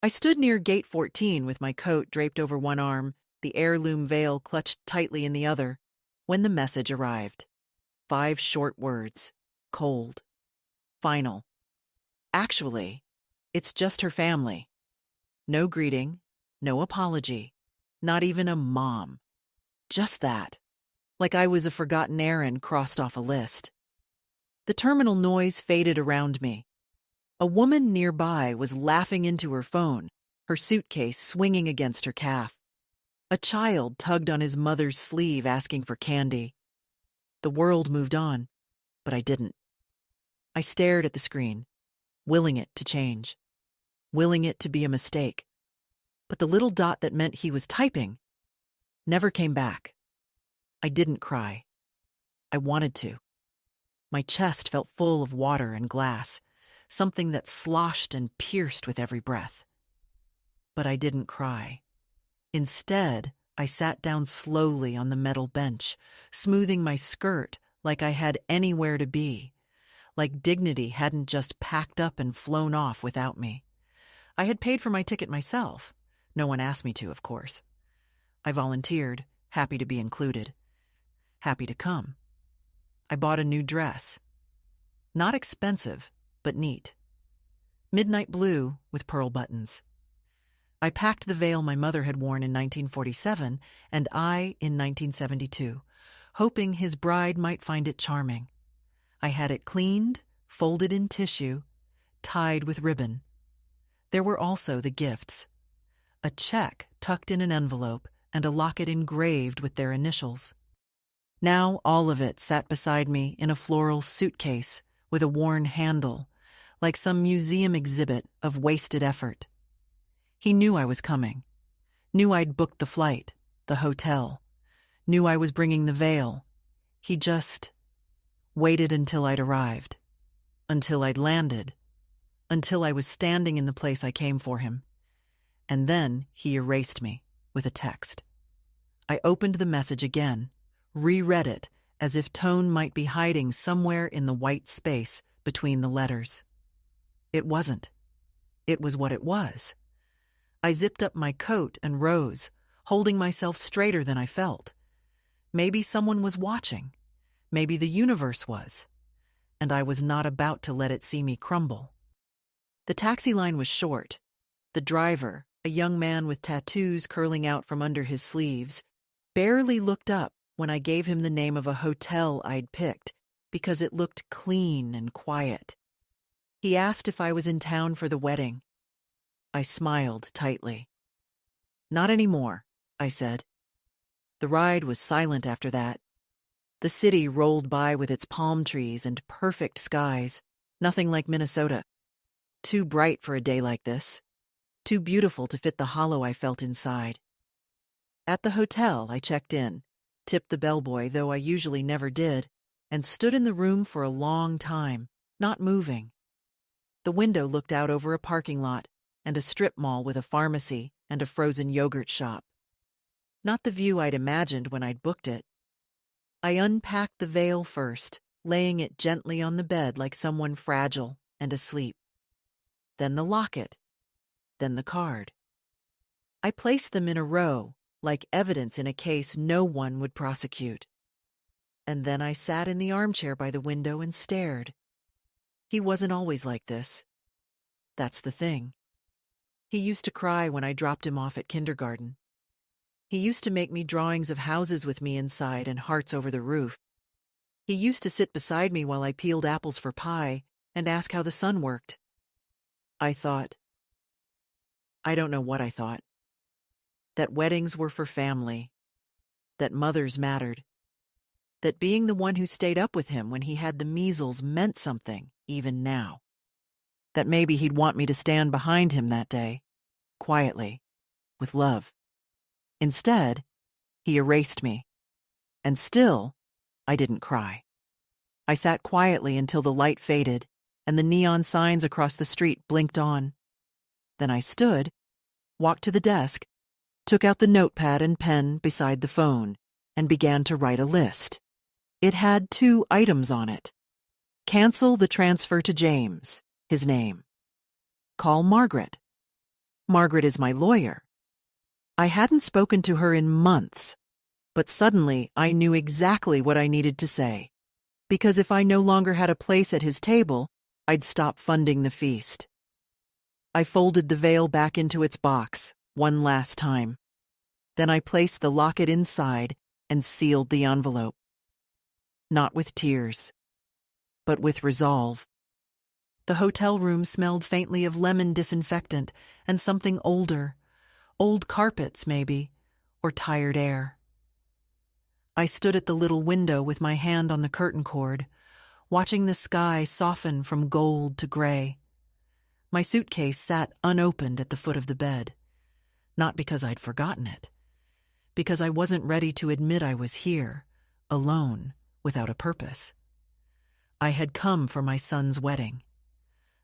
I stood near gate 14 with my coat draped over one arm, the heirloom veil clutched tightly in the other, when the message arrived. 5 short words. Cold. Final. Actually, it's just her family. No greeting, no apology, not even a mom. Just that. Like I was a forgotten errand crossed off a list. The terminal noise faded around me. A woman nearby was laughing into her phone, her suitcase swinging against her calf. A child tugged on his mother's sleeve asking for candy. The world moved on, but I didn't. I stared at the screen, willing it to change, willing it to be a mistake. But the little dot that meant he was typing never came back. I didn't cry. I wanted to. My chest felt full of water and glass, something that sloshed and pierced with every breath. But I didn't cry. Instead, I sat down slowly on the metal bench, smoothing my skirt like I had anywhere to be, like dignity hadn't just packed up and flown off without me. I had paid for my ticket myself. No one asked me to, of course. I volunteered, happy to be included, happy to come. I bought a new dress. Not expensive, but neat. Midnight blue with pearl buttons. I packed the veil my mother had worn in 1947 and I in 1972, hoping his bride might find it charming. I had it cleaned, folded in tissue, tied with ribbon. There were also the gifts. A check tucked in an envelope and a locket engraved with their initials. Now all of it sat beside me in a floral suitcase with a worn handle, like some museum exhibit of wasted effort. He knew I was coming, knew I'd booked the flight, the hotel, knew I was bringing the veil. He just waited until I'd arrived, until I'd landed, until I was standing in the place I came for him. And then he erased me with a text. I opened the message again, reread it as if tone might be hiding somewhere in the white space between the letters. It wasn't. It was what it was. I zipped up my coat and rose, holding myself straighter than I felt. Maybe someone was watching. Maybe the universe was. And I was not about to let it see me crumble. The taxi line was short. The driver, a young man with tattoos curling out from under his sleeves, barely looked up when I gave him the name of a hotel I'd picked because it looked clean and quiet. He asked if I was in town for the wedding. I smiled tightly. Not anymore, I said. The ride was silent after that. The city rolled by with its palm trees and perfect skies, nothing like Minnesota. Too bright for a day like this. Too beautiful to fit the hollow I felt inside. At the hotel, I checked in, tipped the bellboy, though I usually never did, and stood in the room for a long time, not moving. The window looked out over a parking lot and a strip mall with a pharmacy and a frozen yogurt shop. Not the view I'd imagined when I'd booked it. I unpacked the veil first, laying it gently on the bed like someone fragile and asleep. Then the locket. Then the card. I placed them in a row, like evidence in a case no one would prosecute. And then I sat in the armchair by the window and stared. He wasn't always like this. That's the thing. He used to cry when I dropped him off at kindergarten. He used to make me drawings of houses with me inside and hearts over the roof. He used to sit beside me while I peeled apples for pie and ask how the sun worked. I thought. I don't know what I thought. That weddings were for family. That mothers mattered. That being the one who stayed up with him when he had the measles meant something, even now. That maybe he'd want me to stand behind him that day, quietly, with love. Instead, he erased me. And still, I didn't cry. I sat quietly until the light faded and the neon signs across the street blinked on. Then I stood, walked to the desk, took out the notepad and pen beside the phone, and began to write a list. It had 2 items on it. Cancel the transfer to James, his name. Call Margaret. Margaret is my lawyer. I hadn't spoken to her in months, but suddenly I knew exactly what I needed to say. Because if I no longer had a place at his table, I'd stop funding the feast. I folded the veil back into its box, one last time. Then I placed the locket inside and sealed the envelope. Not with tears, but with resolve. The hotel room smelled faintly of lemon disinfectant and something older, old carpets maybe, or tired air. I stood at the little window with my hand on the curtain cord, watching the sky soften from gold to gray. My suitcase sat unopened at the foot of the bed, not because I'd forgotten it, because I wasn't ready to admit I was here, alone, without a purpose. I had come for my son's wedding.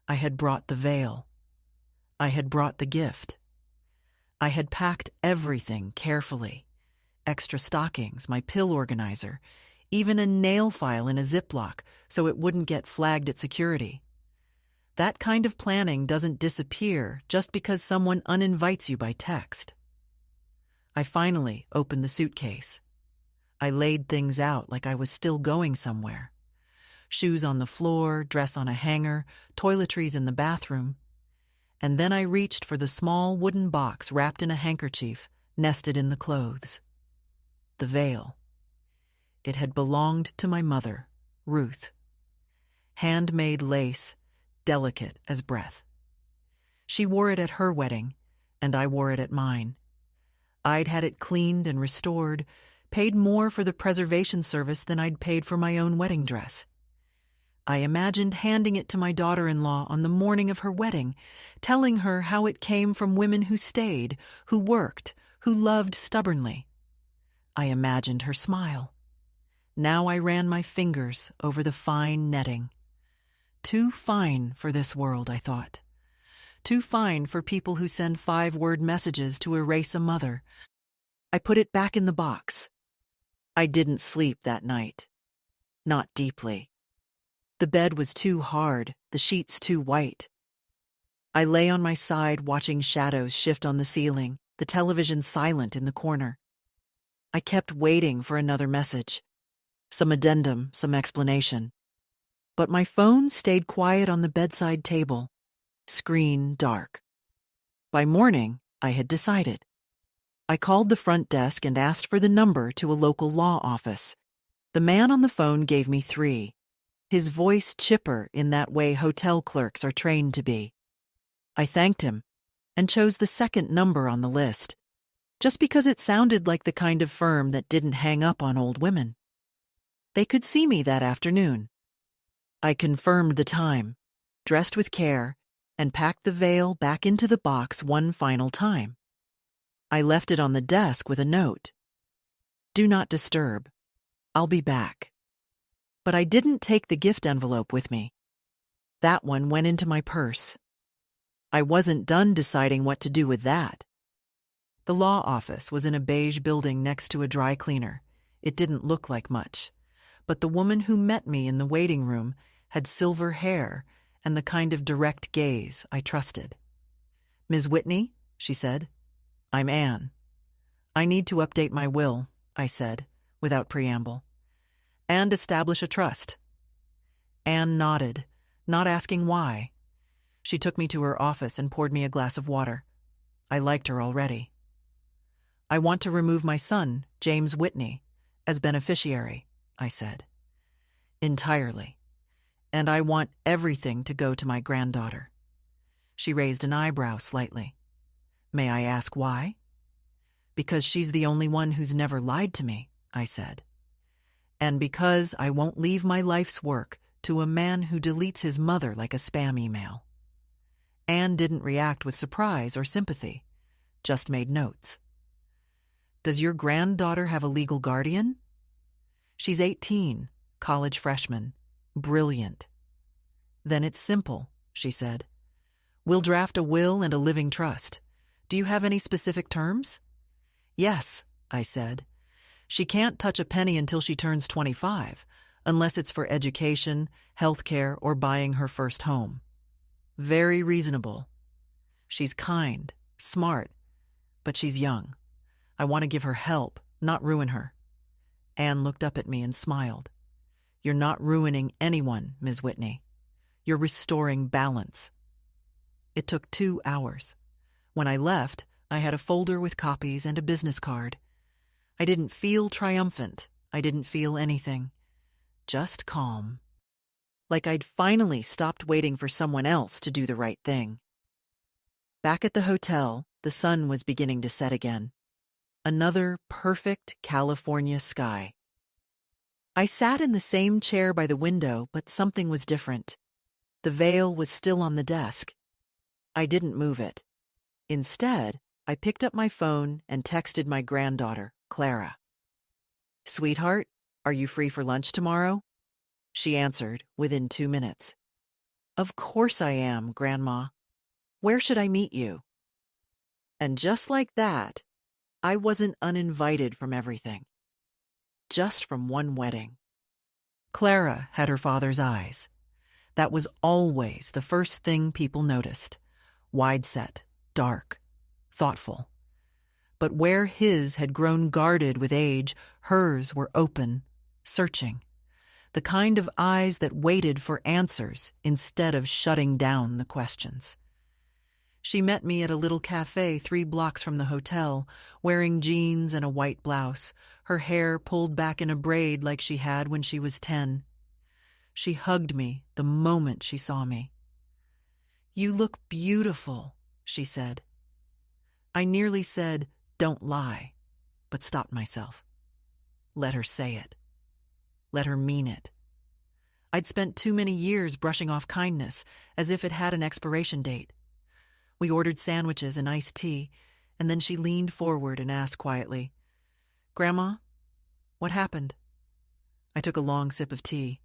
I had brought the veil. I had brought the gift. I had packed everything carefully. Extra stockings, my pill organizer, even a nail file in a Ziploc so it wouldn't get flagged at security. That kind of planning doesn't disappear just because someone uninvites you by text. I finally opened the suitcase. I laid things out like I was still going somewhere. Shoes on the floor, dress on a hanger, toiletries in the bathroom. And then I reached for the small wooden box wrapped in a handkerchief, nested in the clothes. The veil. It had belonged to my mother, Ruth. Handmade lace, delicate as breath. She wore it at her wedding, and I wore it at mine. I'd had it cleaned and restored, paid more for the preservation service than I'd paid for my own wedding dress. I imagined handing it to my daughter-in-law on the morning of her wedding, telling her how it came from women who stayed, who worked, who loved stubbornly. I imagined her smile. Now I ran my fingers over the fine netting. Too fine for this world, I thought. Too fine for people who send 5-word messages to erase a mother. I put it back in the box. I didn't sleep that night. Not deeply. The bed was too hard, the sheets too white. I lay on my side watching shadows shift on the ceiling, the television silent in the corner. I kept waiting for another message. Some addendum, some explanation. But my phone stayed quiet on the bedside table, screen dark. By morning, I had decided. I called the front desk and asked for the number to a local law office. The man on the phone gave me 3, his voice chipper in that way hotel clerks are trained to be. I thanked him and chose the second number on the list, just because it sounded like the kind of firm that didn't hang up on old women. They could see me that afternoon. I confirmed the time, dressed with care, and packed the veil back into the box one final time. I left it on the desk with a note. Do not disturb. I'll be back. But I didn't take the gift envelope with me. That one went into my purse. I wasn't done deciding what to do with that. The law office was in a beige building next to a dry cleaner. It didn't look like much, but the woman who met me in the waiting room had silver hair and the kind of direct gaze I trusted. Ms. Whitney, she said. I'm Anne. I need to update my will, I said, without preamble, and establish a trust. Anne nodded, not asking why. She took me to her office and poured me a glass of water. I liked her already. I want to remove my son, James Whitney, as beneficiary, I said. Entirely. And I want everything to go to my granddaughter. She raised an eyebrow slightly. May I ask why? Because she's the only one who's never lied to me, I said. And because I won't leave my life's work to a man who deletes his mother like a spam email. Anne didn't react with surprise or sympathy, just made notes. Does your granddaughter have a legal guardian? She's 18, college freshman, brilliant. Then it's simple, she said. We'll draft a will and a living trust. Do you have any specific terms? Yes, I said. She can't touch a penny until she turns 25, unless it's for education, health care, or buying her first home. Very reasonable. She's kind, Smart, but she's young. I want to give her help, not ruin her. Anne looked up at me and smiled. You're not ruining anyone, Ms. Whitney. You're restoring balance. It took 2 hours. When I left, I had a folder with copies and a business card. I didn't feel triumphant. I didn't feel anything. Just calm. Like I'd finally stopped waiting for someone else to do the right thing. Back at the hotel, the sun was beginning to set again. Another perfect California sky. I sat in the same chair by the window, but something was different. The veil was still on the desk. I didn't move it. Instead, I picked up my phone and texted my granddaughter, Clara. Sweetheart, are you free for lunch tomorrow? She answered within 2 minutes. Of course I am, Grandma. Where should I meet you? And just like that, I wasn't uninvited from everything. Just from one wedding. Clara had her father's eyes. That was always the first thing people noticed. Wide-set, dark, thoughtful. But where his had grown guarded with age, hers were open, searching. The kind of eyes that waited for answers instead of shutting down the questions. She met me at a little cafe 3 blocks from the hotel, wearing jeans and a white blouse, her hair pulled back in a braid like she had when she was 10. She hugged me the moment she saw me. You look beautiful, she said. I nearly said, don't lie, but stopped myself. Let her say it. Let her mean it. I'd spent too many years brushing off kindness, as if it had an expiration date. We ordered sandwiches and iced tea, and then she leaned forward and asked quietly, Grandma, what happened? I took a long sip of tea.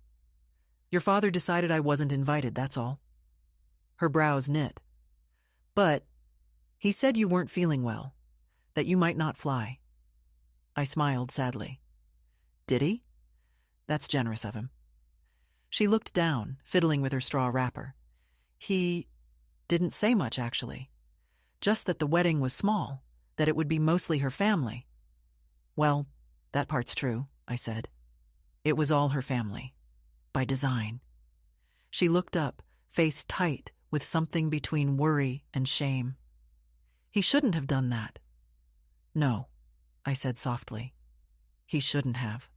Your father decided I wasn't invited, that's all. Her brows knit. But he said you weren't feeling well, that you might not fly. I smiled sadly. Did he? That's generous of him. She looked down, fiddling with her straw wrapper. He didn't say much, actually. Just that the wedding was small, that it would be mostly her family. Well, that part's true, I said. It was all her family, by design. She looked up, face tight, with something between worry and shame. He shouldn't have done that. No, I said softly. He shouldn't have.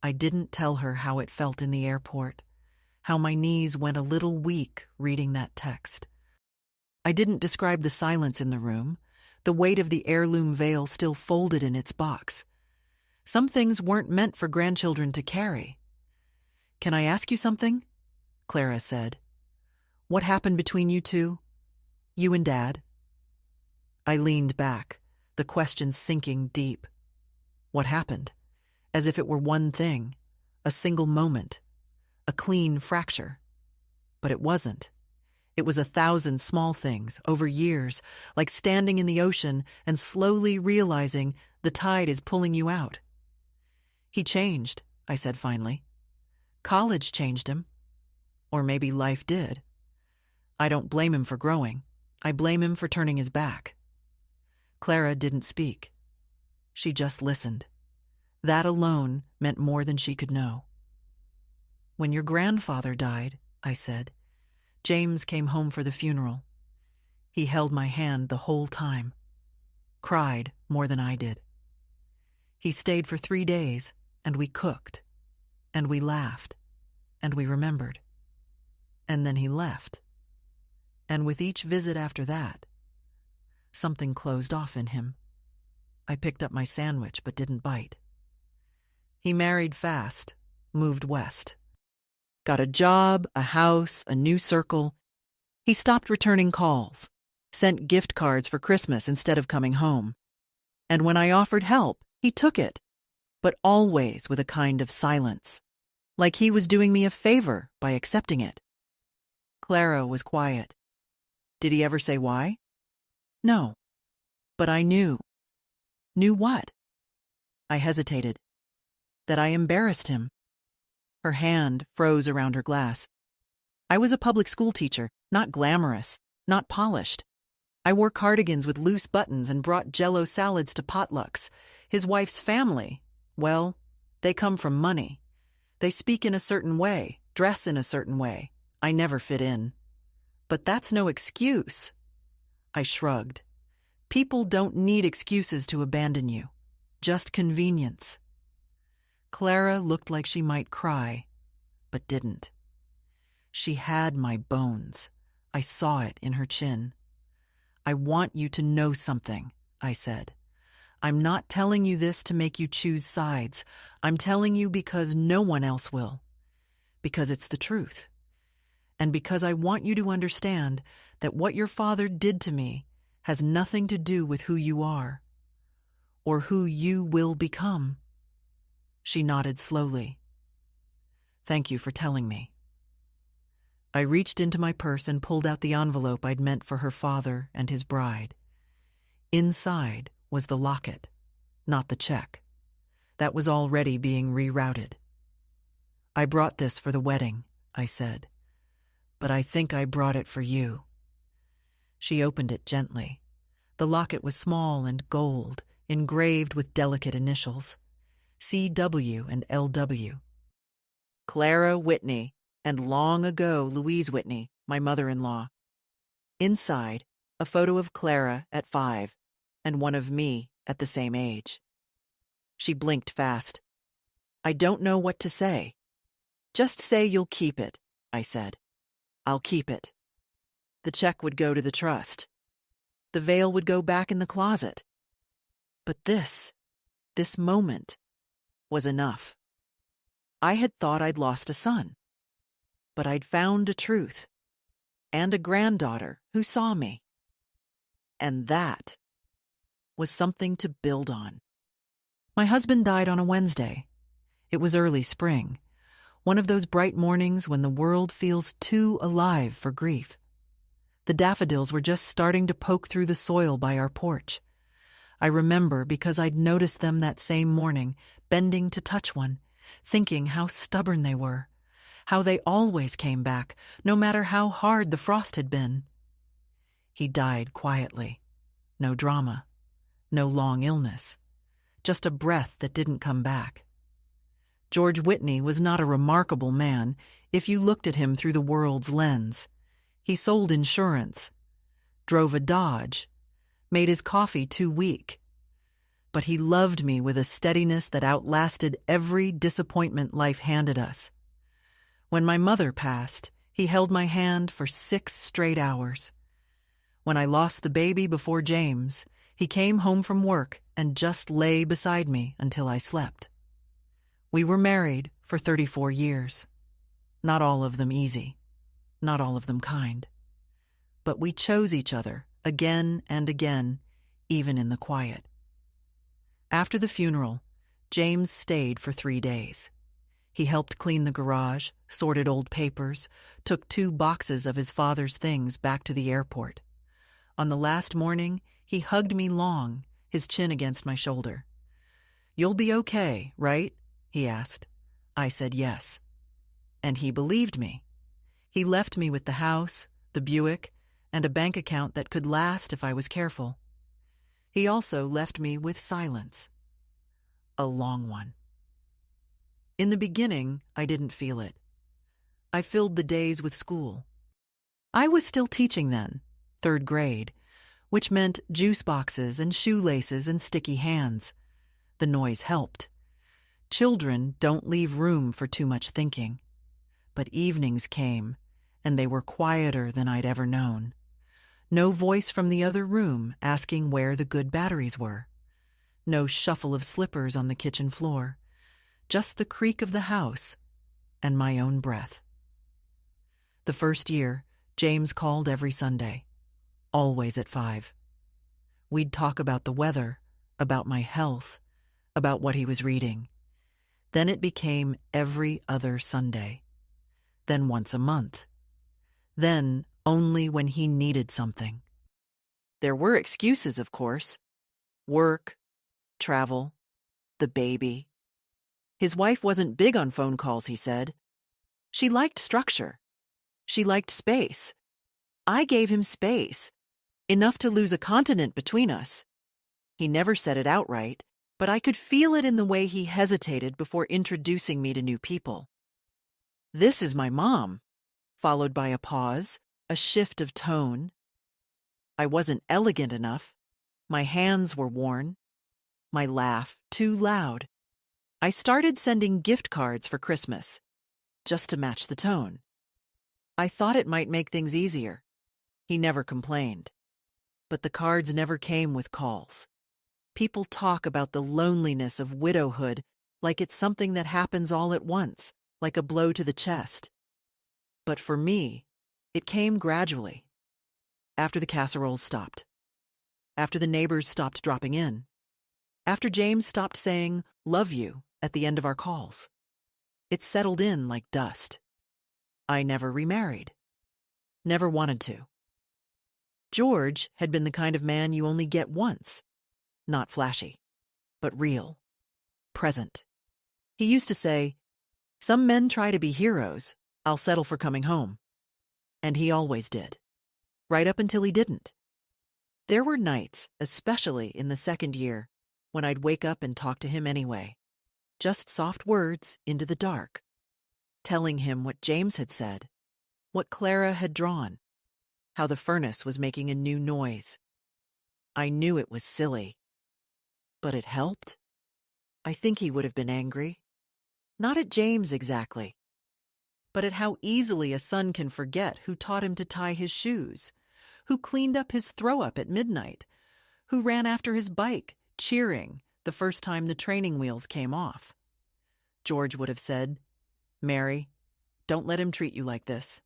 I didn't tell her how it felt in the airport, how my knees went a little weak reading that text. I didn't describe the silence in the room, the weight of the heirloom veil still folded in its box. Some things weren't meant for grandchildren to carry. Can I ask you something? Clara said. What happened between you two? You and Dad? I leaned back, the question sinking deep. What happened? As if it were one thing, a single moment, a clean fracture. But it wasn't. It was 1,000 small things, over years, like standing in the ocean and slowly realizing the tide is pulling you out. He changed, I said finally. College changed him. Or maybe life did. I don't blame him for growing. I blame him for turning his back. Clara didn't speak. She just listened. That alone meant more than she could know. When your grandfather died, I said, James came home for the funeral. He held my hand the whole time. Cried more than I did. He stayed for 3 days, and we cooked, and we laughed, and we remembered. And then he left. And with each visit after that, something closed off in him. I picked up my sandwich but didn't bite. He married fast, moved west. Got a job, a house, a new circle. He stopped returning calls, sent gift cards for Christmas instead of coming home. And when I offered help, he took it, but always with a kind of silence, like he was doing me a favor by accepting it. Clara was quiet. Did he ever say why? No, but I knew. Knew what? I hesitated. That I embarrassed him. Her hand froze around her glass. I was a public school teacher, not glamorous, not polished. I wore cardigans with loose buttons and brought Jell-O salads to potlucks. His wife's family, well, they come from money. They speak in a certain way, dress in a certain way. I never fit in. But that's no excuse. I shrugged. People don't need excuses to abandon you. Just convenience. Clara looked like she might cry, but didn't. She had my bones. I saw it in her chin. I want you to know something, I said. I'm not telling you this to make you choose sides. I'm telling you because no one else will. Because it's the truth. And because I want you to understand that what your father did to me has nothing to do with who you are or who you will become. She nodded slowly. Thank you for telling me. I reached into my purse and pulled out the envelope I'd meant for her father and his bride. Inside was the locket, not the check. That was already being rerouted. I brought this for the wedding, I said, but I think I brought it for you. She opened it gently. The locket was small and gold, engraved with delicate initials, C.W. and L.W. Clara Whitney, and long ago Louise Whitney, my mother-in-law. Inside, a photo of Clara at 5 and one of me at the same age. She blinked fast. I don't know what to say. Just say you'll keep it, I said. I'll keep it. The check would go to the trust. The veil would go back in the closet. But this moment, was enough. I had thought I'd lost a son, but I'd found a truth and a granddaughter who saw me. And that was something to build on. My husband died on a Wednesday. It was early spring, one of those bright mornings when the world feels too alive for grief. The daffodils were just starting to poke through the soil by our porch. I remember because I'd noticed them that same morning, bending to touch one, thinking how stubborn they were, how they always came back, no matter how hard the frost had been. He died quietly. No drama. No long illness. Just a breath that didn't come back. George Whitney was not a remarkable man if you looked at him through the world's lens. He sold insurance, drove a Dodge, made his coffee too weak. But he loved me with a steadiness that outlasted every disappointment life handed us. When my mother passed, he held my hand for 6 straight hours. When I lost the baby before James, he came home from work and just lay beside me until I slept. We were married for 34 years. Not all of them easy, not all of them kind. But we chose each other again and again, even in the quiet. After the funeral, James stayed for 3 days. He helped clean the garage, sorted old papers, took 2 boxes of his father's things back to the airport. On the last morning, he hugged me long, his chin against my shoulder. "You'll be okay, right?" he asked. I said yes. And he believed me. He left me with the house, the Buick, and a bank account that could last if I was careful. He also left me with silence. A long one. In the beginning, I didn't feel it. I filled the days with school. I was still teaching then, 3rd grade, which meant juice boxes and shoelaces and sticky hands. The noise helped. Children don't leave room for too much thinking. But evenings came, and they were quieter than I'd ever known. No voice from the other room asking where the good batteries were. No shuffle of slippers on the kitchen floor. Just the creak of the house and my own breath. The first year, James called every Sunday, always at 5. We'd talk about the weather, about my health, about what he was reading. Then it became every other Sunday. Then once a month. Then only when he needed something. There were excuses, of course. Work, travel, the baby. His wife wasn't big on phone calls, he said. She liked structure. She liked space. I gave him space. enough to lose a continent between us. He never said it outright, but I could feel it in the way he hesitated before introducing me to new people. "This is my mom," followed by a pause, a shift of tone. I wasn't elegant enough. My hands were worn. My laugh too loud. I started sending gift cards for Christmas, just to match the tone. I thought it might make things easier. He never complained. But the cards never came with calls. People talk about the loneliness of widowhood like it's something that happens all at once, like a blow to the chest. But for me, it came gradually. After the casseroles stopped. After the neighbors stopped dropping in. After James stopped saying, "love you," at the end of our calls. It settled in like dust. I never remarried. Never wanted to. George had been the kind of man you only get once. Not flashy, but real. Present. He used to say, "Some men try to be heroes. I'll settle for coming home." And he always did. Right up until he didn't. There were nights, especially in the second year, when I'd wake up and talk to him anyway. Just soft words into the dark. Telling him what James had said, what Clara had drawn, how the furnace was making a new noise. I knew it was silly. But it helped. I think he would have been angry. Not at James exactly, but at how easily a son can forget who taught him to tie his shoes, who cleaned up his throw-up at midnight, who ran after his bike, cheering the first time the training wheels came off. George would have said, "Mary, don't let him treat you like this."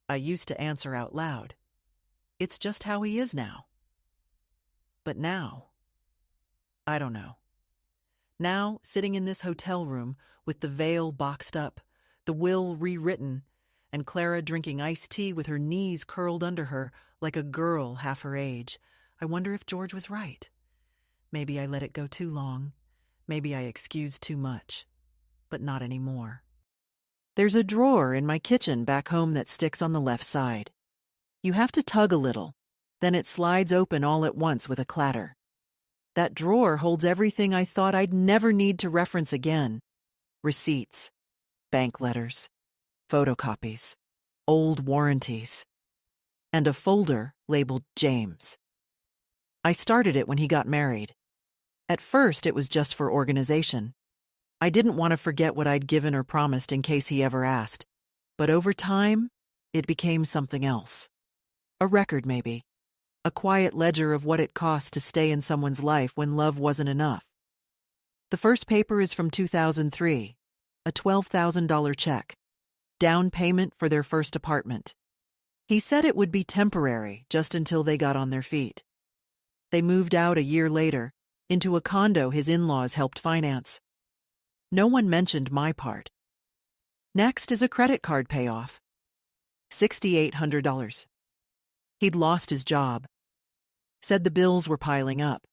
I used to answer out loud, "It's just how he is now." But now, I don't know. Now, sitting in this hotel room with the veil boxed up, the will rewritten, and Clara drinking iced tea with her knees curled under her like a girl half her age, I wonder if George was right. Maybe I let it go too long. Maybe I excused too much. But not anymore. There's a drawer in my kitchen back home that sticks on the left side. You have to tug a little, then it slides open all at once with a clatter. That drawer holds everything I thought I'd never need to reference again. Receipts, bank letters, photocopies, old warranties, and a folder labeled James. I started it when he got married. At first, it was just for organization. I didn't want to forget what I'd given or promised in case he ever asked. But over time, it became something else. A record, maybe. A quiet ledger of what it cost to stay in someone's life when love wasn't enough. The first paper is from 2003, a $12,000 check. Down payment for their first apartment. He said it would be temporary, just until they got on their feet. They moved out a year later, into a condo his in-laws helped finance. No one mentioned my part. Next is a credit card payoff. $6,800. He'd lost his job. Said the bills were piling up.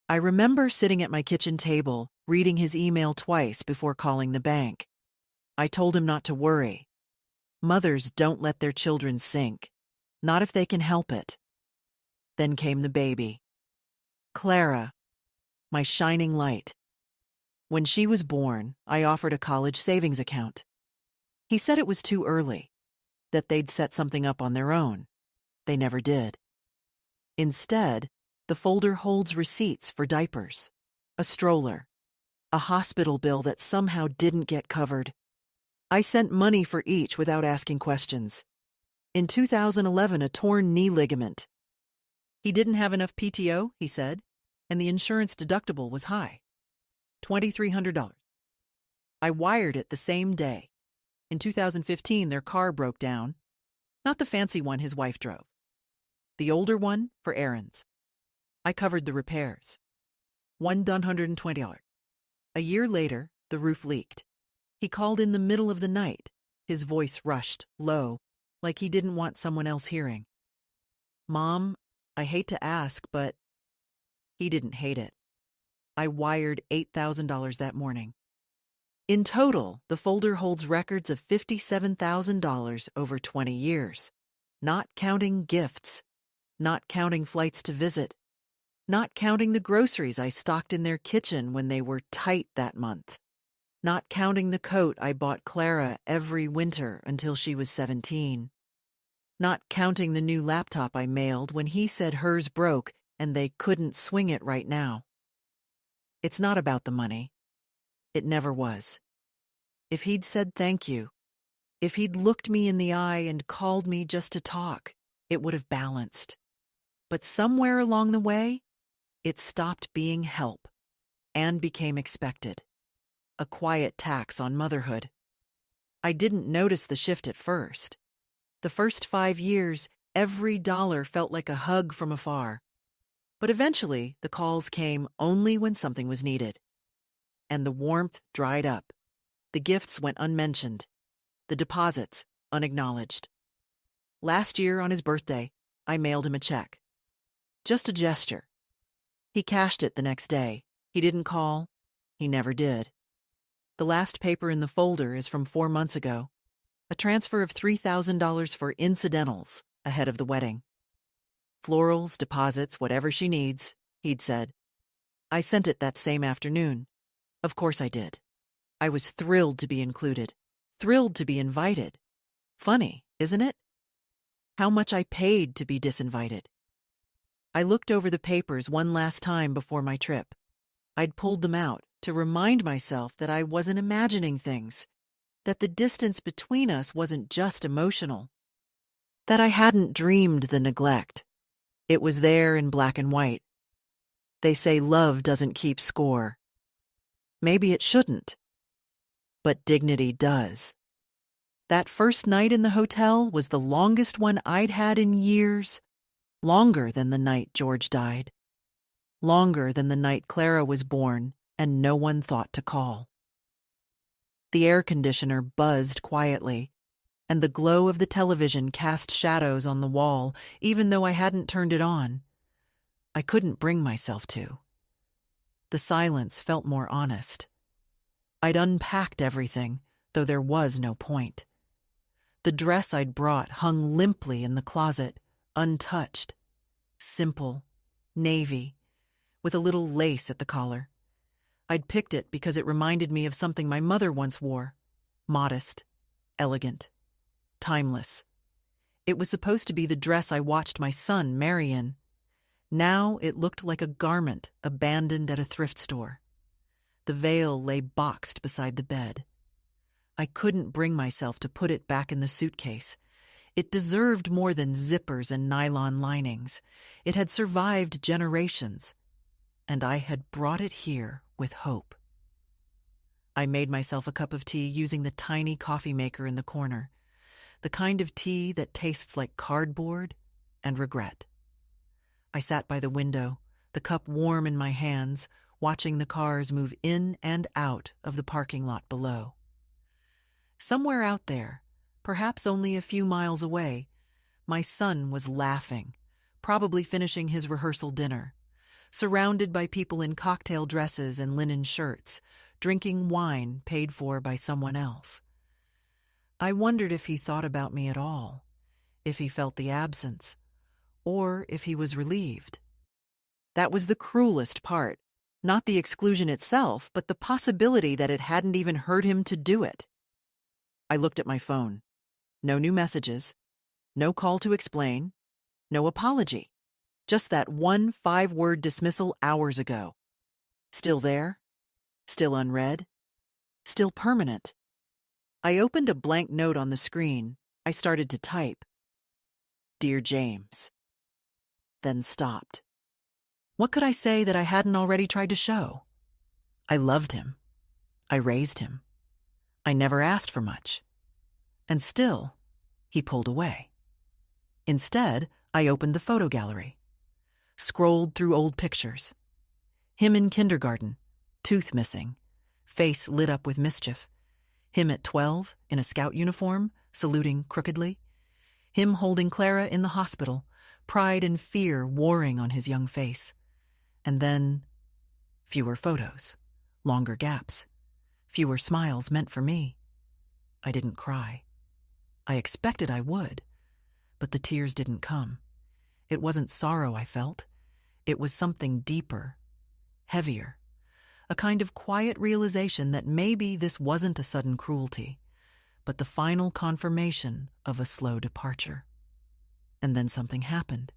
I remember sitting at my kitchen table, reading his email twice before calling the bank. I told him not to worry. Mothers don't let their children sink, not if they can help it. Then came the baby. Clara, my shining light. When she was born, I offered a college savings account. He said it was too early, that they'd set something up on their own. They never did. Instead, the folder holds receipts for diapers, a stroller, a hospital bill that somehow didn't get covered. I sent money for each without asking questions. In 2011, a torn knee ligament. He didn't have enough PTO, he said, and the insurance deductible was high. $2,300. I wired it the same day. In 2015, their car broke down. Not the fancy one his wife drove. The older one for errands. I covered the repairs. $120. A year later, the roof leaked. He called in the middle of the night. His voice rushed, low, like he didn't want someone else hearing. "Mom, I hate to ask, but..." He didn't hate it. I wired $8,000 that morning. In total, the folder holds records of $57,000 over 20 years, not counting gifts, not counting flights to visit, not counting the groceries I stocked in their kitchen when they were tight that month, not counting the coat I bought Clara every winter until she was 17, not counting the new laptop I mailed when he said hers broke and they couldn't swing it right now. It's not about the money. It never was. If he'd said thank you, if he'd looked me in the eye and called me just to talk, it would have balanced. But somewhere along the way, it stopped being help and became expected, a quiet tax on motherhood. I didn't notice the shift at first. The first 5 years, every dollar felt like a hug from afar. But eventually, the calls came only when something was needed. And the warmth dried up. The gifts went unmentioned. The deposits unacknowledged. Last year, on his birthday, I mailed him a check. Just a gesture. He cashed it the next day. He didn't call. He never did. The last paper in the folder is from 4 months ago. A transfer of $3,000 for incidentals ahead of the wedding. Florals, deposits, whatever she needs, he'd said. I sent it that same afternoon. Of course I did. I was thrilled to be included. Thrilled to be invited. Funny, isn't it? How much I paid to be disinvited. I looked over the papers one last time before my trip. I'd pulled them out to remind myself that I wasn't imagining things, that the distance between us wasn't just emotional, that I hadn't dreamed the neglect. It was there in black and white. They say love doesn't keep score. Maybe it shouldn't. But dignity does. That first night in the hotel was the longest one I'd had in years, longer than the night George died, longer than the night Clara was born and no one thought to call. The air conditioner buzzed quietly, and the glow of the television cast shadows on the wall, even though I hadn't turned it on. I couldn't bring myself to. The silence felt more honest. I'd unpacked everything, though there was no point. The dress I'd brought hung limply in the closet, untouched. Simple, navy, with a little lace at the collar. I'd picked it because it reminded me of something my mother once wore. Modest, elegant, timeless. It was supposed to be the dress I watched my son marry in. Now it looked like a garment abandoned at a thrift store. The veil lay boxed beside the bed. I couldn't bring myself to put it back in the suitcase. It deserved more than zippers and nylon linings. It had survived generations, and I had brought it here with hope. I made myself a cup of tea using the tiny coffee maker in the corner, the kind of tea that tastes like cardboard and regret. I sat by the window, the cup warm in my hands, watching the cars move in and out of the parking lot below. Somewhere out there, perhaps only a few miles away, my son was laughing, probably finishing his rehearsal dinner, surrounded by people in cocktail dresses and linen shirts, drinking wine paid for by someone else. I wondered if he thought about me at all, if he felt the absence, or if he was relieved. That was the cruelest part, not the exclusion itself, but the possibility that it hadn't even hurt him to do it. I looked at my phone. No new messages, no call to explain, no apology. Just that one 5-word dismissal hours ago. Still there? Still unread? Still permanent? I opened a blank note on the screen. I started to type. Dear James. Then stopped. What could I say that I hadn't already tried to show? I loved him. I raised him. I never asked for much. And still, he pulled away. Instead, I opened the photo gallery. Scrolled through old pictures. Him in kindergarten, tooth missing, face lit up with mischief. Him at 12, in a scout uniform, saluting crookedly. Him holding Clara in the hospital, pride and fear warring on his young face. And then, fewer photos, longer gaps, fewer smiles meant for me. I didn't cry. I expected I would, but the tears didn't come. It wasn't sorrow I felt. It was something deeper, heavier, a kind of quiet realization that maybe this wasn't a sudden cruelty, but the final confirmation of a slow departure. And then something happened.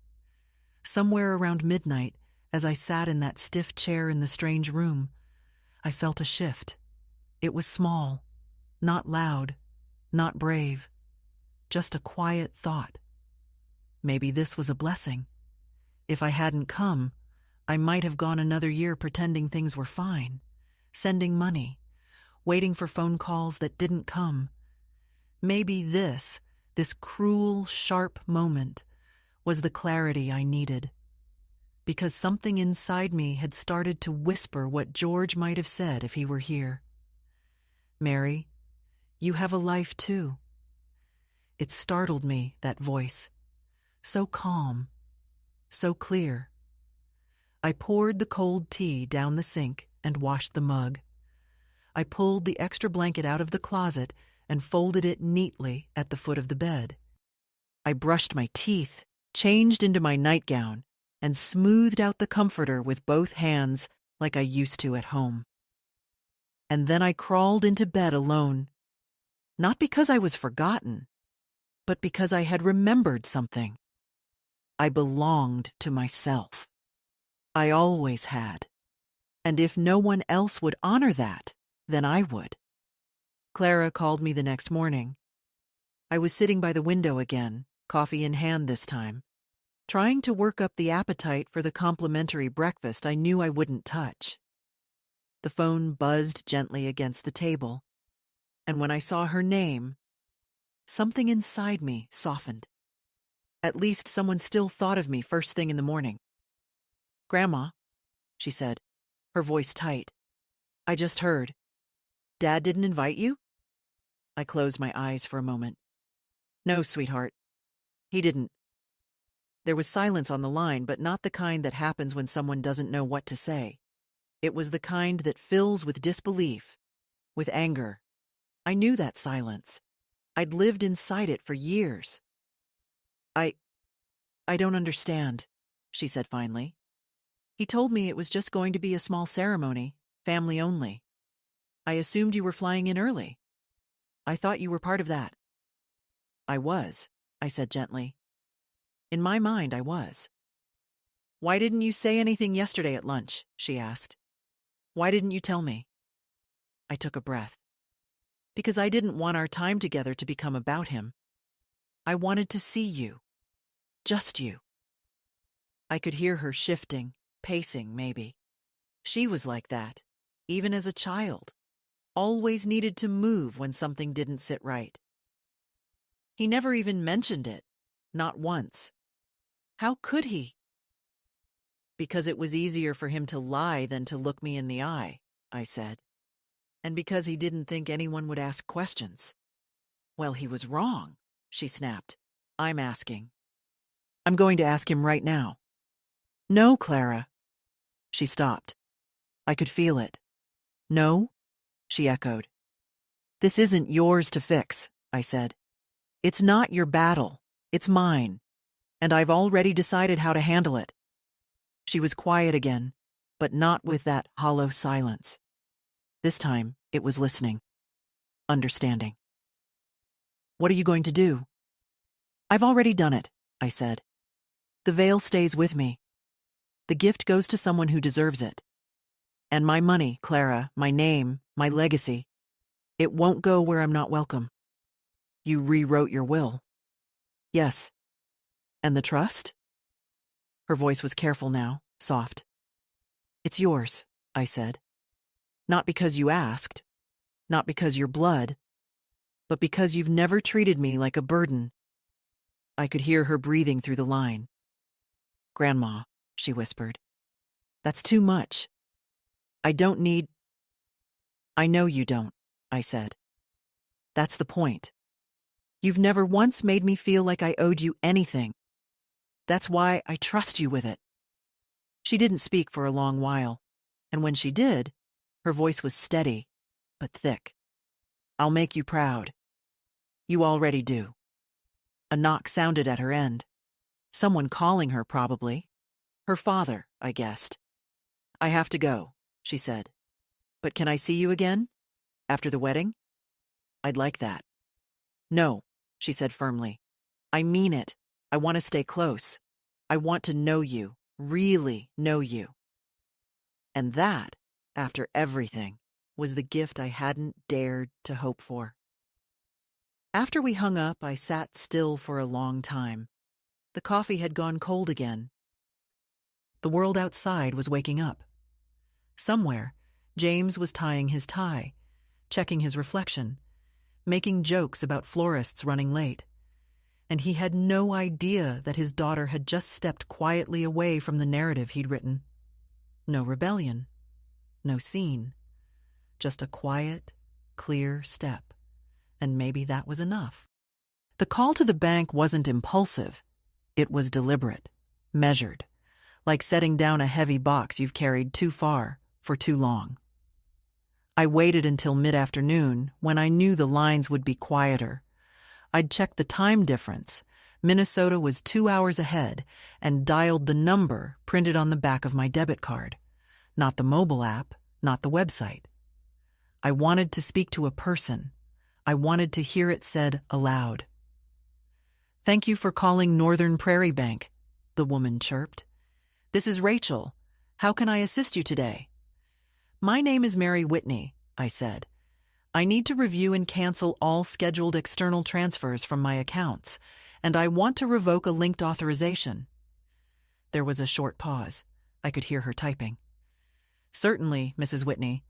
Somewhere around midnight, as I sat in that stiff chair in the strange room, I felt a shift. It was small, not loud, not brave, just a quiet thought. Maybe this was a blessing. If I hadn't come, I might have gone another year pretending things were fine, sending money, waiting for phone calls that didn't come. Maybe this cruel, sharp moment was the clarity I needed. Because something inside me had started to whisper what George might have said if he were here. Mary, you have a life too. It startled me, that voice. So calm, so clear. I poured the cold tea down the sink and washed the mug. I pulled the extra blanket out of the closet and folded it neatly at the foot of the bed. I brushed my teeth, changed into my nightgown, and smoothed out the comforter with both hands like I used to at home. And then I crawled into bed alone, not because I was forgotten, but because I had remembered something. I belonged to myself. I always had. And if no one else would honor that, then I would. Clara called me the next morning. I was sitting by the window again, coffee in hand this time, trying to work up the appetite for the complimentary breakfast I knew I wouldn't touch. The phone buzzed gently against the table, and when I saw her name, something inside me softened. At least someone still thought of me first thing in the morning. "Grandma," she said, her voice tight. "I just heard. Dad didn't invite you?" I closed my eyes for a moment. "No, sweetheart. He didn't." There was silence on the line, but not the kind that happens when someone doesn't know what to say. It was the kind that fills with disbelief, with anger. I knew that silence. I'd lived inside it for years. I don't understand," she said finally. "He told me it was just going to be a small ceremony, family only. I assumed you were flying in early. I thought you were part of that." "I was," I said gently. "In my mind, I was." "Why didn't you say anything yesterday at lunch?" she asked. "Why didn't you tell me?" I took a breath. Because I didn't want our time together to become about him. I wanted to see you. Just you. I could hear her shifting, pacing, maybe. She was like that, even as a child. Always needed to move when something didn't sit right. He never even mentioned it. Not once. How could he? Because it was easier for him to lie than to look me in the eye, I said. And because he didn't think anyone would ask questions. Well, he was wrong, she snapped. I'm asking. I'm going to ask him right now. No, Clara. She stopped. I could feel it. No? She echoed. This isn't yours to fix, I said. It's not your battle. It's mine. And I've already decided how to handle it. She was quiet again, but not with that hollow silence. This time, it was listening. Understanding. What are you going to do? I've already done it, I said. The veil stays with me. The gift goes to someone who deserves it. And my money, Clara, my name, my legacy, it won't go where I'm not welcome. You rewrote your will. Yes. And the trust? Her voice was careful now, soft. It's yours, I said. Not because you asked, not because you're blood, but because you've never treated me like a burden. I could hear her breathing through the line. Grandma, she whispered. That's too much. I don't need... I know you don't, I said. That's the point. You've never once made me feel like I owed you anything. That's why I trust you with it. She didn't speak for a long while, and when she did, her voice was steady, but thick. I'll make you proud. You already do. A knock sounded at her end. Someone calling her, probably. Her father, I guessed. "I have to go," she said. "But can I see you again? After the wedding?" "I'd like that." "No," she said firmly. "I mean it. I want to stay close. I want to know you, really know you." And that, after everything, was the gift I hadn't dared to hope for. After we hung up, I sat still for a long time. The coffee had gone cold again. The world outside was waking up. Somewhere, James was tying his tie, checking his reflection, making jokes about florists running late. And he had no idea that his daughter had just stepped quietly away from the narrative he'd written. No rebellion, no scene, just a quiet, clear step. And maybe that was enough. The call to the bank wasn't impulsive. It was deliberate, measured, like setting down a heavy box you've carried too far for too long. I waited until mid-afternoon, when I knew the lines would be quieter. I'd checked the time difference. Minnesota was 2 hours ahead, and dialed the number printed on the back of my debit card. Not the mobile app, not the website. I wanted to speak to a person. I wanted to hear it said aloud. "Thank you for calling Northern Prairie Bank," the woman chirped. "This is Rachel. How can I assist you today?" "My name is Mary Whitney," I said. "I need to review and cancel all scheduled external transfers from my accounts, and I want to revoke a linked authorization." There was a short pause. I could hear her typing. "Certainly, Mrs. Whitney.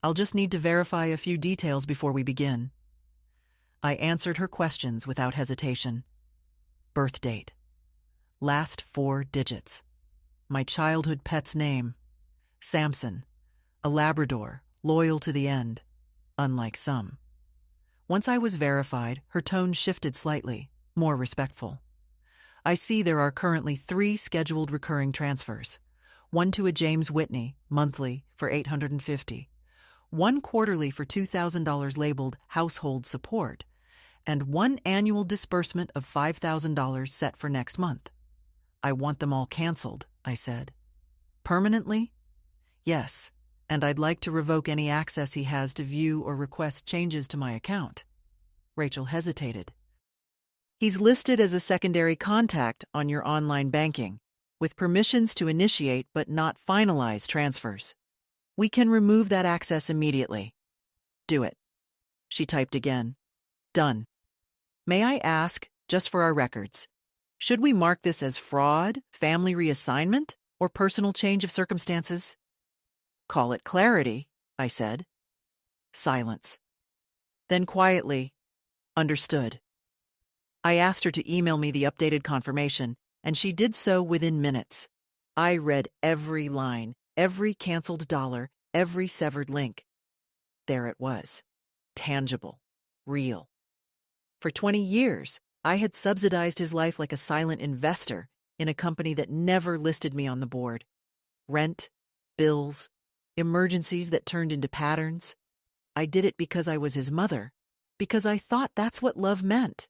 I'll just need to verify a few details before we begin." I answered her questions without hesitation. Birth date. Last 4 digits. My childhood pet's name. Samson. A Labrador, loyal to the end, unlike some. Once I was verified, her tone shifted slightly, more respectful. "I see there are currently 3 scheduled recurring transfers. One to a James Whitney, monthly, for $850. One quarterly for $2,000 labeled household support, and one annual disbursement of $5,000 set for next month. I want them all canceled," I said. "Permanently?" "Yes, and I'd like to revoke any access he has to view or request changes to my account." Rachel hesitated. "He's listed as a secondary contact on your online banking, with permissions to initiate but not finalize transfers. We can remove that access immediately." "Do it." She typed again. "Done. May I ask, just for our records, should we mark this as fraud, family reassignment, or personal change of circumstances?" "Call it clarity," I said. Silence. Then quietly, "Understood." I asked her to email me the updated confirmation, and she did so within minutes. I read every line, every canceled dollar, every severed link. There it was. Tangible. Real. For 20 years, I had subsidized his life like a silent investor in a company that never listed me on the board. Rent, bills, emergencies that turned into patterns. I did it because I was his mother, because I thought that's what love meant.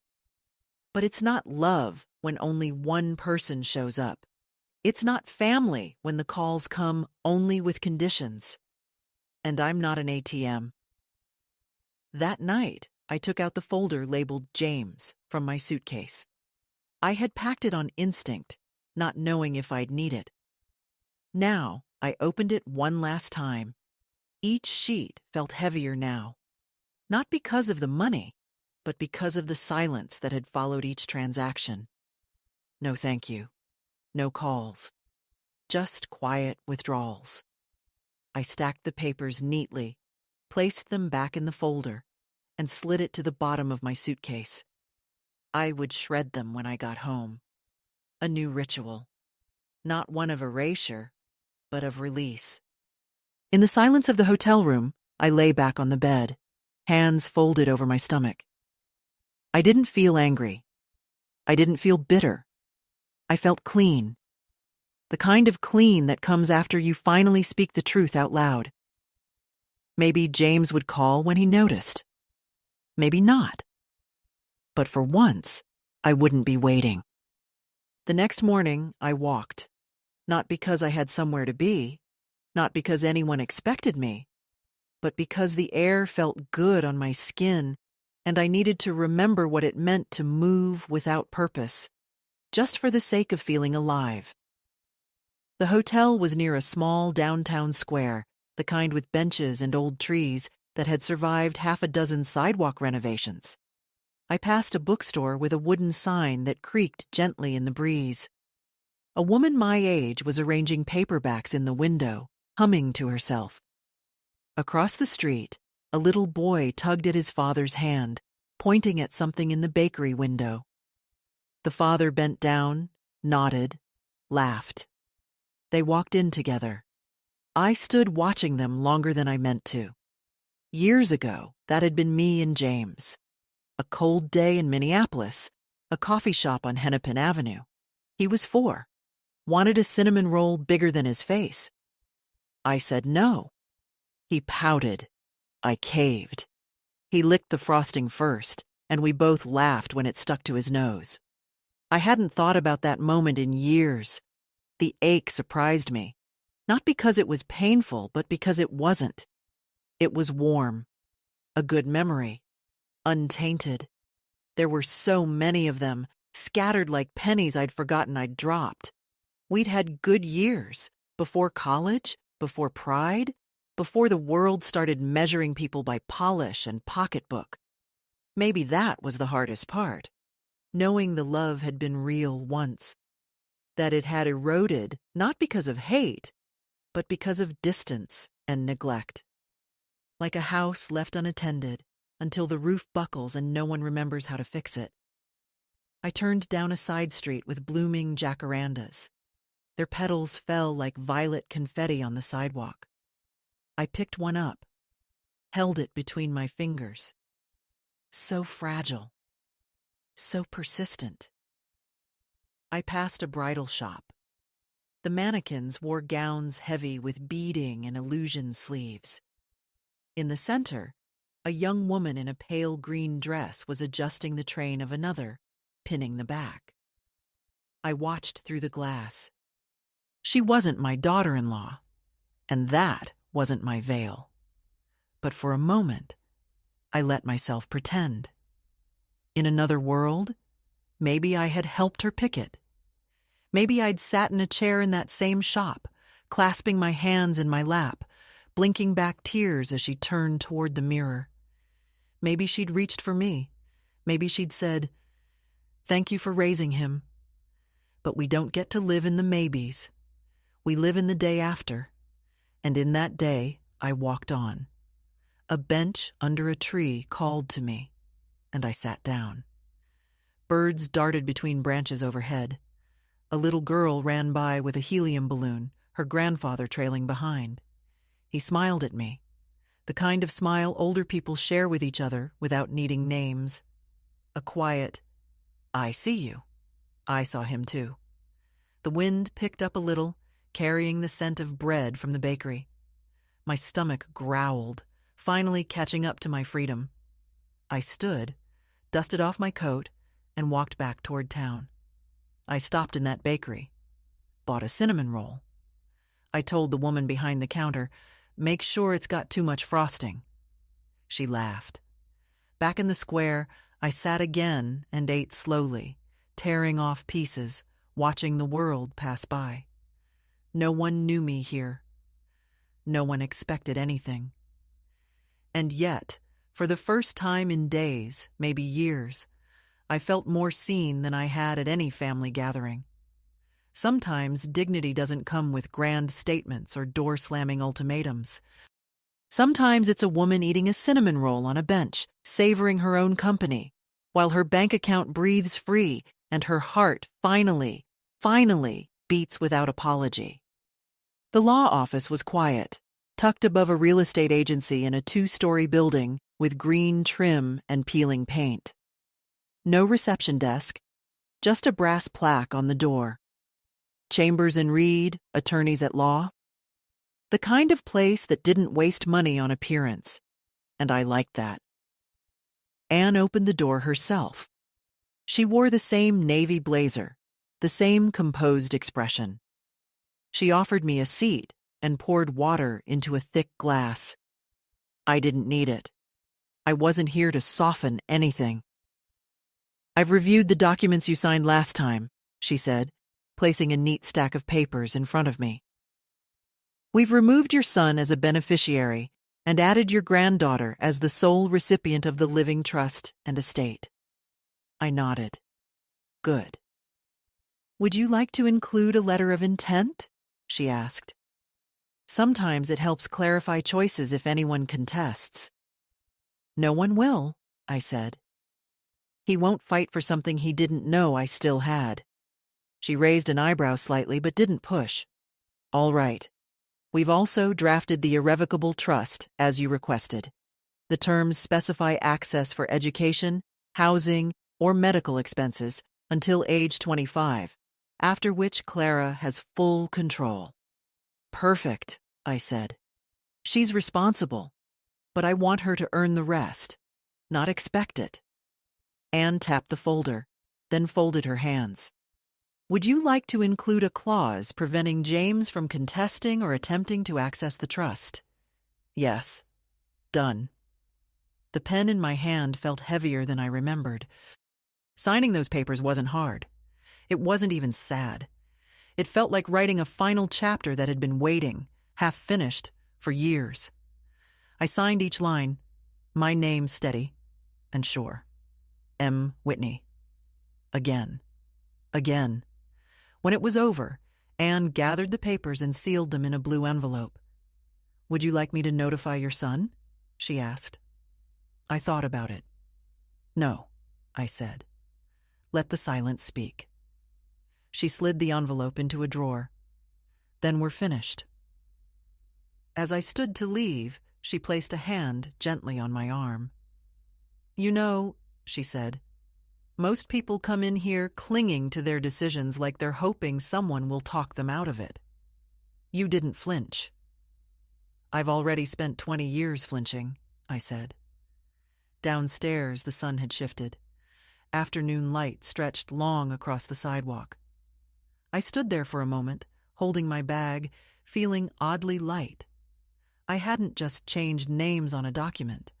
But it's not love when only one person shows up. It's not family when the calls come only with conditions. And I'm not an ATM. That night, I took out the folder labeled James from my suitcase. I had packed it on instinct, not knowing if I'd need it. Now, I opened it one last time. Each sheet felt heavier now. Not because of the money, but because of the silence that had followed each transaction. No thank you. No calls. Just quiet withdrawals. I stacked the papers neatly, placed them back in the folder, and slid it to the bottom of my suitcase. I would shred them when I got home. A new ritual. Not one of erasure, but of release. In the silence of the hotel room, I lay back on the bed, hands folded over my stomach. I didn't feel angry. I didn't feel bitter. I felt clean. The kind of clean that comes after you finally speak the truth out loud. Maybe James would call when he noticed. Maybe not. But for once, I wouldn't be waiting. The next morning, I walked. Not because I had somewhere to be, not because anyone expected me, but because the air felt good on my skin and I needed to remember what it meant to move without purpose, just for the sake of feeling alive. The hotel was near a small downtown square, the kind with benches and old trees that had survived half a dozen sidewalk renovations. I passed a bookstore with a wooden sign that creaked gently in the breeze. A woman my age was arranging paperbacks in the window, humming to herself. Across the street, a little boy tugged at his father's hand, pointing at something in the bakery window. The father bent down, nodded, laughed. They walked in together. I stood watching them longer than I meant to. Years ago, that had been me and James. A cold day in Minneapolis, a coffee shop on Hennepin Avenue. He was 4. Wanted a cinnamon roll bigger than his face. I said no. He pouted. I caved. He licked the frosting first, and we both laughed when it stuck to his nose. I hadn't thought about that moment in years. The ache surprised me, not because it was painful, but because it wasn't. It was warm, a good memory, untainted. There were so many of them, scattered like pennies I'd forgotten I'd dropped. We'd had good years, before college, before pride, before the world started measuring people by polish and pocketbook. Maybe that was the hardest part, knowing the love had been real once, that it had eroded not because of hate, but because of distance and neglect. Like a house left unattended until the roof buckles and no one remembers how to fix it. I turned down a side street with blooming jacarandas. Their petals fell like violet confetti on the sidewalk. I picked one up, held it between my fingers. So fragile, so persistent. I passed a bridal shop. The mannequins wore gowns heavy with beading and illusion sleeves. In the center, a young woman in a pale green dress was adjusting the train of another, pinning the back. I watched through the glass. She wasn't my daughter-in-law, and that wasn't my veil. But for a moment, I let myself pretend. In another world, maybe I had helped her pick it. Maybe I'd sat in a chair in that same shop, clasping my hands in my lap, blinking back tears as she turned toward the mirror. Maybe she'd reached for me. Maybe she'd said, "Thank you for raising him. But we don't get to live in the maybes. We live in the day after." And in that day, I walked on. A bench under a tree called to me, and I sat down. Birds darted between branches overhead. A little girl ran by with a helium balloon, her grandfather trailing behind. He smiled at me, the kind of smile older people share with each other without needing names. A quiet, "I see you." I saw him too. The wind picked up a little, carrying the scent of bread from the bakery. My stomach growled, finally catching up to my freedom. I stood, dusted off my coat, and walked back toward town. I stopped in that bakery, bought a cinnamon roll. I told the woman behind the counter, "Make sure it's got too much frosting." She laughed. Back in the square, I sat again and ate slowly, tearing off pieces, watching the world pass by. No one knew me here. No one expected anything. And yet, for the first time in days, maybe years, I felt more seen than I had at any family gathering. Sometimes dignity doesn't come with grand statements or door-slamming ultimatums. Sometimes it's a woman eating a cinnamon roll on a bench, savoring her own company, while her bank account breathes free and her heart finally beats without apology. The law office was quiet, tucked above a real estate agency in a 2-story building with green trim and peeling paint. No reception desk, just a brass plaque on the door. Chambers and Reed, attorneys at law. The kind of place that didn't waste money on appearance, and I liked that. Anne opened the door herself. She wore the same navy blazer, the same composed expression. She offered me a seat and poured water into a thick glass. I didn't need it. I wasn't here to soften anything. "I've reviewed the documents you signed last time," she said, placing a neat stack of papers in front of me. "We've removed your son as a beneficiary and added your granddaughter as the sole recipient of the living trust and estate." I nodded. "Good." "Would you like to include a letter of intent?" she asked. "Sometimes it helps clarify choices if anyone contests." "No one will," I said. "He won't fight for something he didn't know I still had." She raised an eyebrow slightly but didn't push. "All right. We've also drafted the irrevocable trust, as you requested. The terms specify access for education, housing, or medical expenses until age 25, after which Clara has full control." "Perfect," I said. "She's responsible, but I want her to earn the rest, not expect it." Anne tapped the folder, then folded her hands. "Would you like to include a clause preventing James from contesting or attempting to access the trust?" "Yes." "Done." The pen in my hand felt heavier than I remembered. Signing those papers wasn't hard. It wasn't even sad. It felt like writing a final chapter that had been waiting, half finished, for years. I signed each line, my name steady and sure. M. Whitney. Again. Again. When it was over, Anne gathered the papers and sealed them in a blue envelope. "Would you like me to notify your son?" she asked. I thought about it. "No," I said. "Let the silence speak." She slid the envelope into a drawer. "Then we're finished." As I stood to leave, she placed a hand gently on my arm. "You know," she said, "most people come in here clinging to their decisions like they're hoping someone will talk them out of it. You didn't flinch." "I've already spent 20 years flinching," I said. Downstairs, the sun had shifted. Afternoon light stretched long across the sidewalk. I stood there for a moment, holding my bag, feeling oddly light. I hadn't just changed names on a document.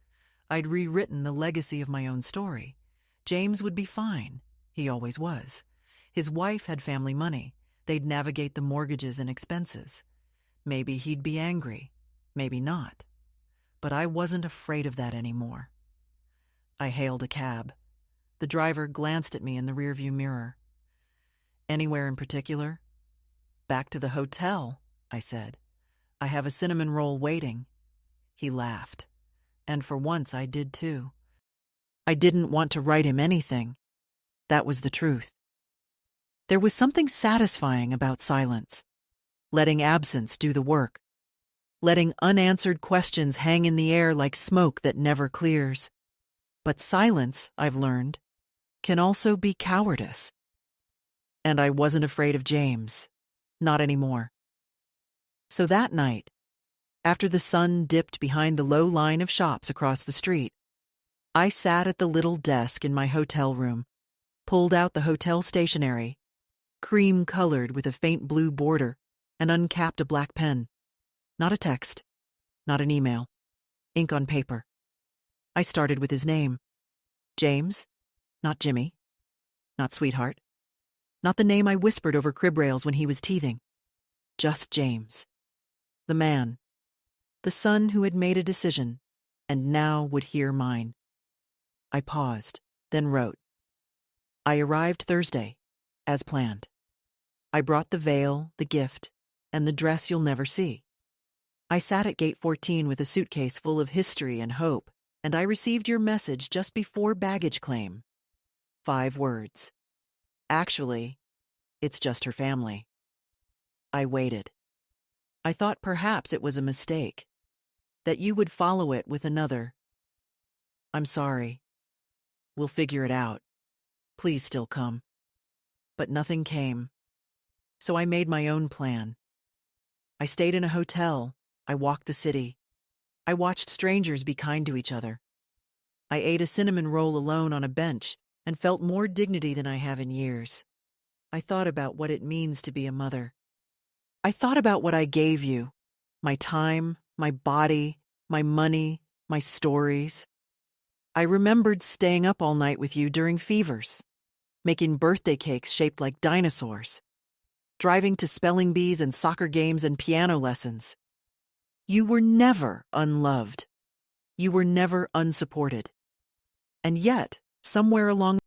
I'd rewritten the legacy of my own story. James would be fine. He always was. His wife had family money. They'd navigate the mortgages and expenses. Maybe he'd be angry. Maybe not. But I wasn't afraid of that anymore. I hailed a cab. The driver glanced at me in the rearview mirror. "Anywhere in particular?" "Back to the hotel," I said. "I have a cinnamon roll waiting." He laughed. And for once I did too. I didn't want to write him anything. That was the truth. There was something satisfying about silence. Letting absence do the work. Letting unanswered questions hang in the air like smoke that never clears. But silence, I've learned, can also be cowardice. And I wasn't afraid of James. Not anymore. So that night, after the sun dipped behind the low line of shops across the street, I sat at the little desk in my hotel room, pulled out the hotel stationery, cream-colored with a faint blue border, and uncapped a black pen. Not a text, not an email. Ink on paper. I started with his name. James, not Jimmy, not sweetheart, not the name I whispered over crib rails when he was teething. Just James. The man. The son who had made a decision, and now would hear mine. I paused, then wrote. I arrived Thursday, as planned. I brought the veil, the gift, and the dress you'll never see. I sat at gate 14 with a suitcase full of history and hope, and I received your message just before baggage claim. 5 words. Actually, it's just her family. I waited. I thought perhaps it was a mistake, that you would follow it with another. I'm sorry. We'll figure it out. Please still come. But nothing came. So I made my own plan. I stayed in a hotel. I walked the city. I watched strangers be kind to each other. I ate a cinnamon roll alone on a bench and felt more dignity than I have in years. I thought about what it means to be a mother. I thought about what I gave you, my time, my body, my money, my stories. I remembered staying up all night with you during fevers, making birthday cakes shaped like dinosaurs, driving to spelling bees and soccer games and piano lessons. You were never unloved. You were never unsupported. And yet, somewhere along